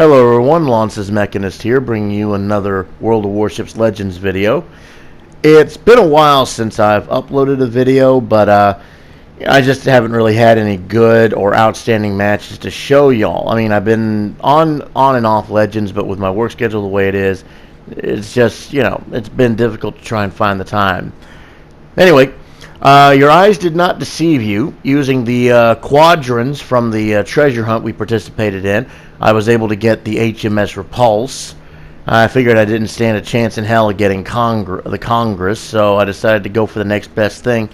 Hello everyone, LauncesMechanist here, bringing you another World of Warships Legends video. It's been a while since I've uploaded a video, but I just haven't really had any good or outstanding matches to show y'all. I mean, I've been on and off Legends, but with my work schedule the way it is, it's just, it's been difficult to try and find the time. Anyway, your eyes did not deceive you. Using the quadrants from the treasure hunt we participated in, I was able to get the HMS Repulse. I figured I didn't stand a chance in hell of getting the Congress, so I decided to go for the next best thing.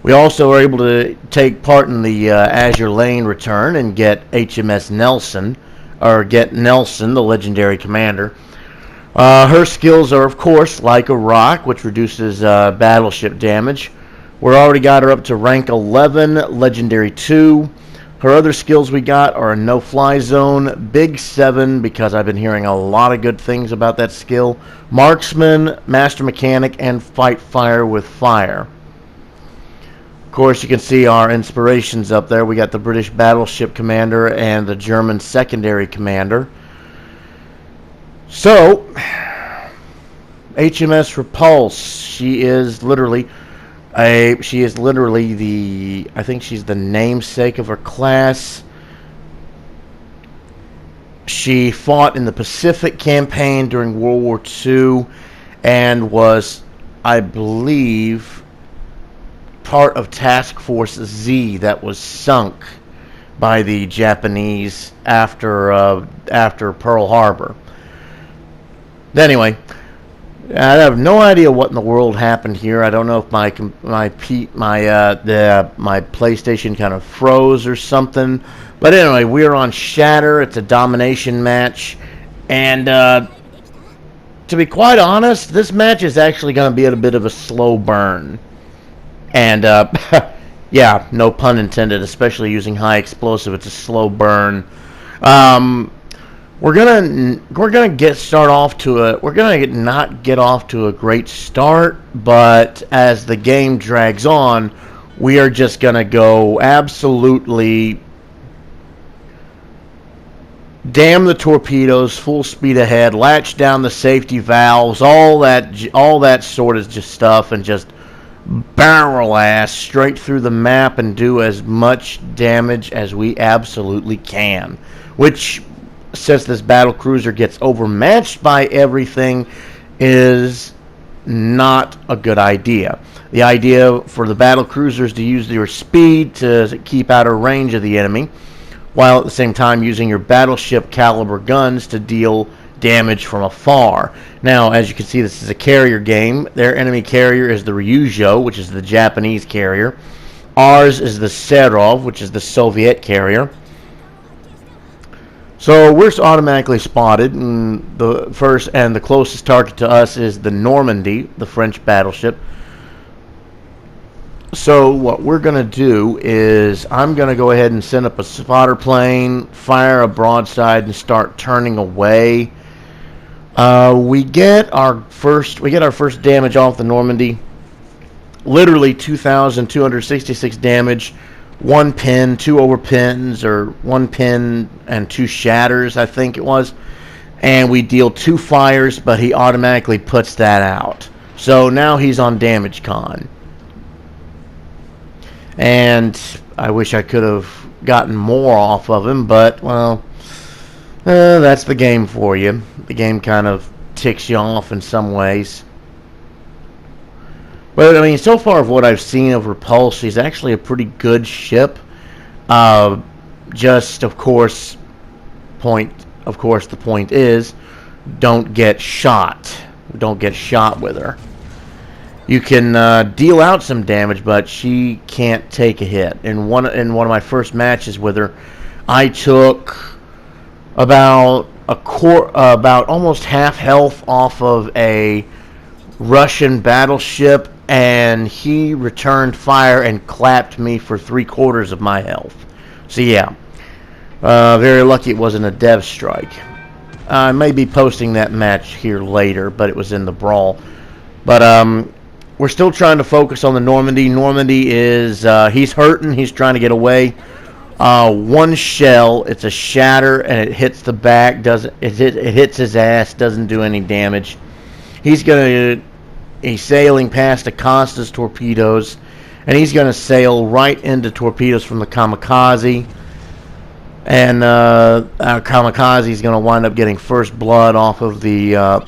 We also were able to take part in the Azure Lane return and get HMS Nelson, or get Nelson, the legendary commander. Her skills are, of course, like a rock, which reduces battleship damage. We're already got her up to rank 11, legendary 2. Her other skills we got are a no-fly zone, big 7, because I've been hearing a lot of good things about that skill, marksman, master mechanic, and fight fire with fire. Of course, you can see our inspirations up there. We got the British battleship commander and the German secondary commander. So, HMS Repulse, she is literally I think she's the namesake of her class. She fought in the Pacific campaign during World War II and was, I believe, part of Task Force Z that was sunk by the Japanese after Pearl Harbor. Anyway, I have no idea what in the world happened here. I don't know if my PlayStation kind of froze or something. But anyway, we're on Shatter. It's a domination match, and to be quite honest, this match is actually going to be at a bit of a slow burn. And yeah, no pun intended. Especially using high explosive, it's a slow burn. We're gonna not get off to a great start, but as the game drags on, we are just gonna go absolutely damn the torpedoes, full speed ahead, latch down the safety valves, all that sort of just stuff, and just barrel ass straight through the map and do as much damage as we absolutely can, which, since this battle cruiser gets overmatched by everything, is not a good idea. The idea for the battle cruisers to use their speed to keep out of range of the enemy, while at the same time using your battleship caliber guns to deal damage from afar. Now, as you can see, this is a carrier game. Their enemy carrier is the Ryujo, which is the Japanese carrier. Ours is the Serov, which is the Soviet carrier. So we're automatically spotted, and the closest target to us is the Normandy, the French battleship. So what we're going to do is I'm going to go ahead and send up a spotter plane, fire a broadside, and start turning away. We get our first damage off the Normandy. Literally 2,266 damage. 1 pin, 2 overpins, or 1 pin and 2 shatters, I think it was. And we deal 2 fires, but he automatically puts that out. So now he's on damage con. And I wish I could have gotten more off of him, but, well, that's the game for you. The game kind of ticks you off in some ways. But, I mean, so far of what I've seen of Repulse, she's actually a pretty good ship. Just, of course, the point is, don't get shot. Don't get shot with her. You can deal out some damage, but she can't take a hit. In one of my first matches with her, I took about almost half health off of a Russian battleship, and he returned fire and clapped me for 3/4 of my health. So yeah, very lucky it wasn't a dev strike. I may be posting that match here later, but it was in the brawl. But we're still trying to focus on the Normandy. Normandy is he's hurting. He's trying to get away. One shell, it's a shatter, and it hits the back. Doesn't it? It hits his ass. Doesn't do any damage. He's sailing past Acosta's torpedoes, and he's gonna sail right into torpedoes from the kamikaze. And our kamikaze is gonna wind up getting first blood off of the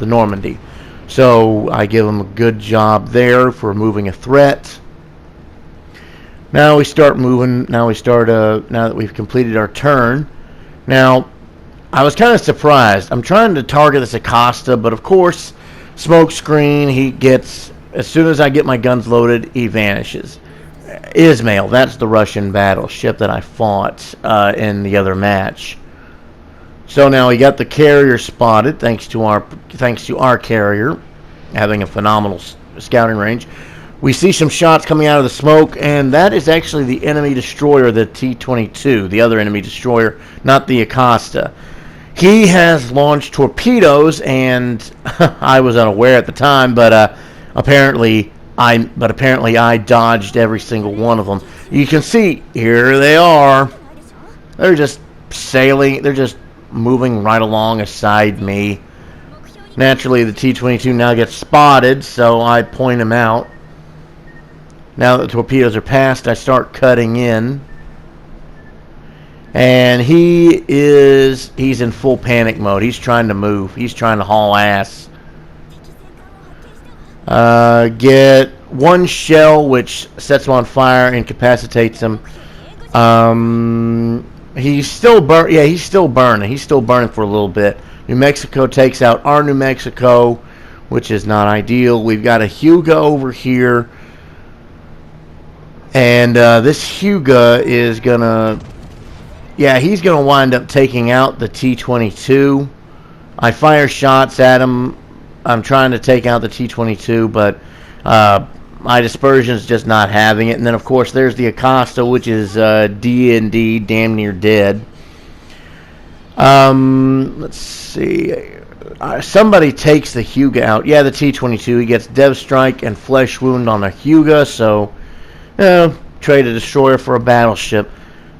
Normandy. So I give him a good job there for removing a threat. Now we start moving. Now that we've completed our turn. Now, I was kind of surprised. I'm trying to target this Acosta, but of course, smoke screen. He gets, as soon as I get my guns loaded, he vanishes. Ismail, that's the Russian battleship that I fought in the other match. So now we got the carrier spotted, thanks to our carrier having a phenomenal scouting range. We see some shots coming out of the smoke, and that is actually the enemy destroyer, the T-22, the other enemy destroyer, not the Acosta. He has launched torpedoes, and I was unaware at the time, but apparently I dodged every single one of them. You can see, here they are. They're just sailing, they're just moving right along aside me. Naturally, the T-22 now gets spotted, so I point him out. Now that the torpedoes are past, I start cutting in. And he's in full panic mode. He's trying to move. He's trying to haul ass. Get one shell, which sets him on fire, incapacitates him. He's still burning. Yeah, he's still burning. He's still burning for a little bit. New Mexico takes out our New Mexico, which is not ideal. We've got a Hugo over here. And this Hugo is gonna, he's gonna wind up taking out the T-22. I fire shots at him. I'm trying to take out the T-22, but my dispersion's just not having it. And then, of course, there's the Acosta, which is D&D, damn near dead. Let's see. Somebody takes the Hugo out. Yeah, the T-22. He gets Dev Strike and Flesh Wound on the Hugo, so trade a destroyer for a battleship.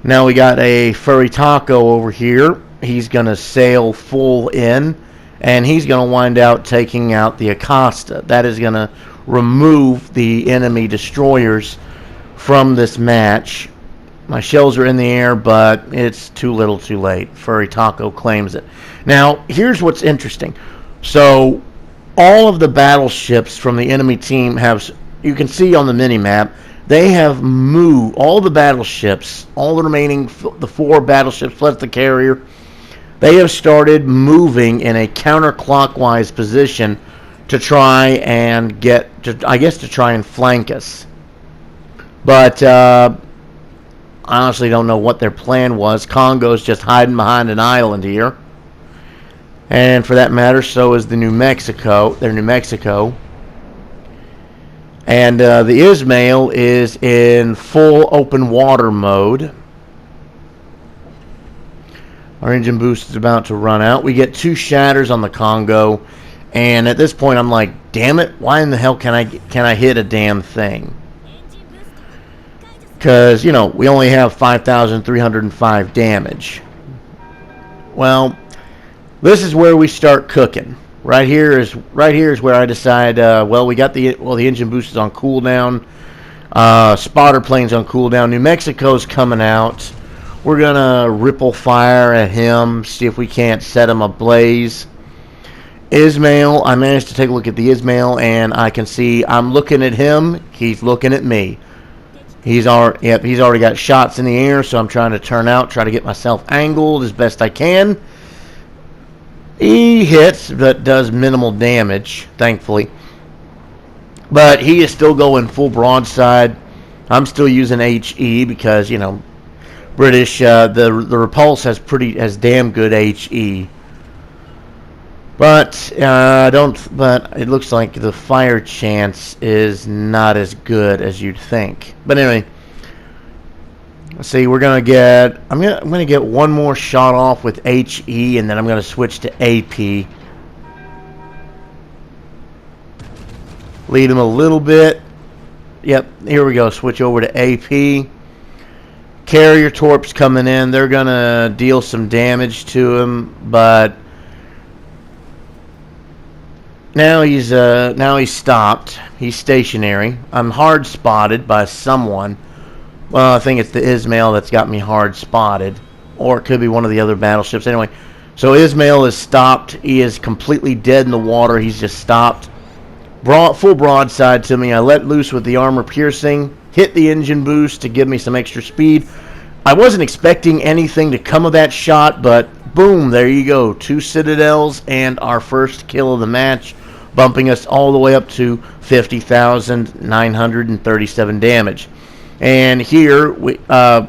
Now we got a Furry Taco over here. He's going to sail full in, and he's going to wind out taking out the Acosta. That is going to remove the enemy destroyers from this match. My shells are in the air, but it's too little too late. Furry Taco claims it. Now, here's what's interesting. So, all of the battleships from the enemy team have, you can see on the mini-map, they have moved, all the battleships, all the remaining, the 4 battleships plus the carrier, they have started moving in a counterclockwise position to try and to try and flank us. But I honestly don't know what their plan was. Congo's just hiding behind an island here. And for that matter, so is the New Mexico. They're New Mexico. And the Ismail is in full open water mode. Our engine boost is about to run out. We get 2 shatters on the Congo. And at this point, I'm like, damn it, why in the hell can I hit a damn thing? Because, we only have 5,305 damage. Well, this is where we start cooking. Right here is where I decide, we got the engine boost is on cooldown. Spotter plane's on cooldown. New Mexico's coming out. We're going to ripple fire at him, see if we can't set him ablaze. Ismail, I managed to take a look at the Ismail, and I can see I'm looking at him. He's looking at me. He's already got shots in the air, so I'm trying to turn out, try to get myself angled as best I can. He hits, but does minimal damage, thankfully. But he is still going full broadside. I'm still using HE because, British, the Repulse has damn good HE. But it looks like the fire chance is not as good as you'd think. But anyway, let's see. I'm gonna get one more shot off with HE, and then I'm gonna switch to AP. Lead him a little bit. Yep, here we go. Switch over to AP. Carrier torps coming in. They're going to deal some damage to him, but now he's stopped. He's stationary. I'm hard spotted by someone. Well, I think it's the Ismail that's got me hard spotted, or it could be one of the other battleships. Anyway, so Ismail is stopped. He is completely dead in the water. He's just stopped. Full broadside to me. I let loose with the armor piercing, hit the engine boost to give me some extra speed. I wasn't expecting anything to come of that shot, but boom, there you go. 2 Citadels and our first kill of the match, bumping us all the way up to 50,937 damage. And here, I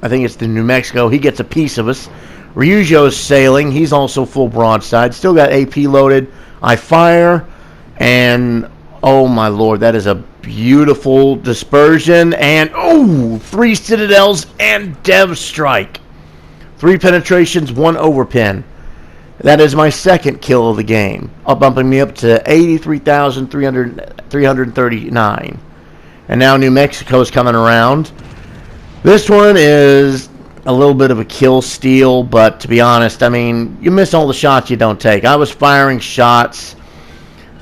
think it's the New Mexico. He gets a piece of us. Ryujo's sailing. He's also full broadside. Still got AP loaded. I fire, and oh my lord, that is a beautiful dispersion. And oh, 3 Citadels and Dev Strike. 3 penetrations, 1 overpin. That is my second kill of the game, bumping me up to 83,339. And now New Mexico is coming around. This one is a little bit of a kill steal, but to be honest, I mean, you miss all the shots you don't take. I was firing shots.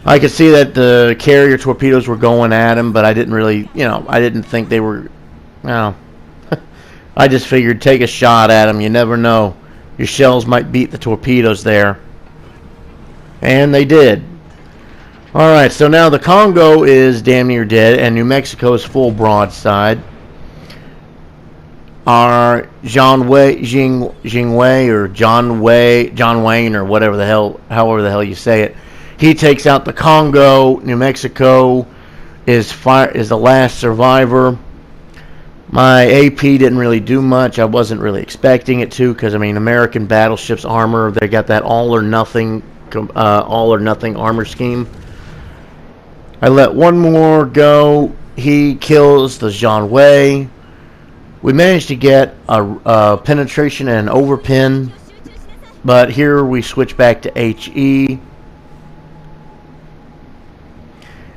I could see that the carrier torpedoes were going at him, but I didn't really, I didn't think they were, I just figured take a shot at him. You never know. Your shells might beat the torpedoes there. And they did. Alright, so now the Congo is damn near dead, and New Mexico is full broadside. Our John Wayne, or John Wayne, or however the hell you say it. He takes out the Congo. New Mexico is the last survivor. My AP didn't really do much. I wasn't really expecting it to, because I mean, American battleships armor, they got that all or nothing armor scheme. I let one more go. He kills the Jean Wei. We managed to get a penetration and an overpin, but here we switch back to HE.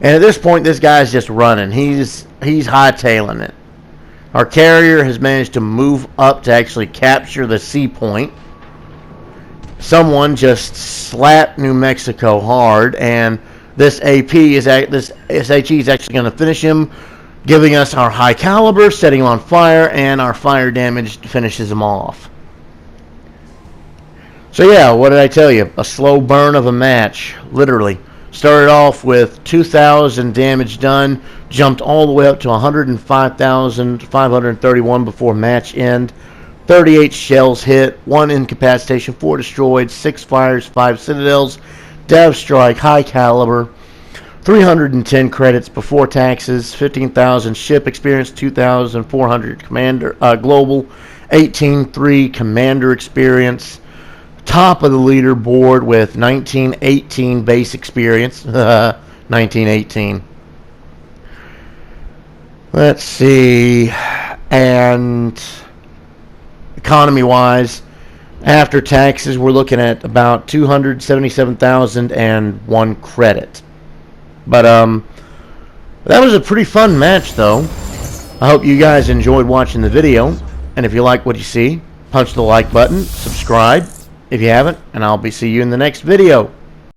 And at this point, this guy's just running. He's hightailing it. Our carrier has managed to move up to actually capture the sea point. Someone just slapped New Mexico hard, and this HE is actually going to finish him, giving us our high caliber, setting him on fire, and our fire damage finishes him off. So yeah, what did I tell you? A slow burn of a match, literally. Started off with 2,000 damage done, jumped all the way up to 105,531 before match end. 38 shells hit, 1 incapacitation, 4 destroyed, 6 fires, 5 citadels, Dev Strike, high caliber, 310 credits before taxes, 15,000 ship experience, 2,400 commander global, 18,300 commander experience. Top of the leaderboard with 1918 base experience. 1918. Let's see. And economy-wise, after taxes, we're looking at about 277,001 credit. But that was a pretty fun match, though. I hope you guys enjoyed watching the video. And if you like what you see, punch the like button, subscribe if you haven't, and I'll see you in the next video.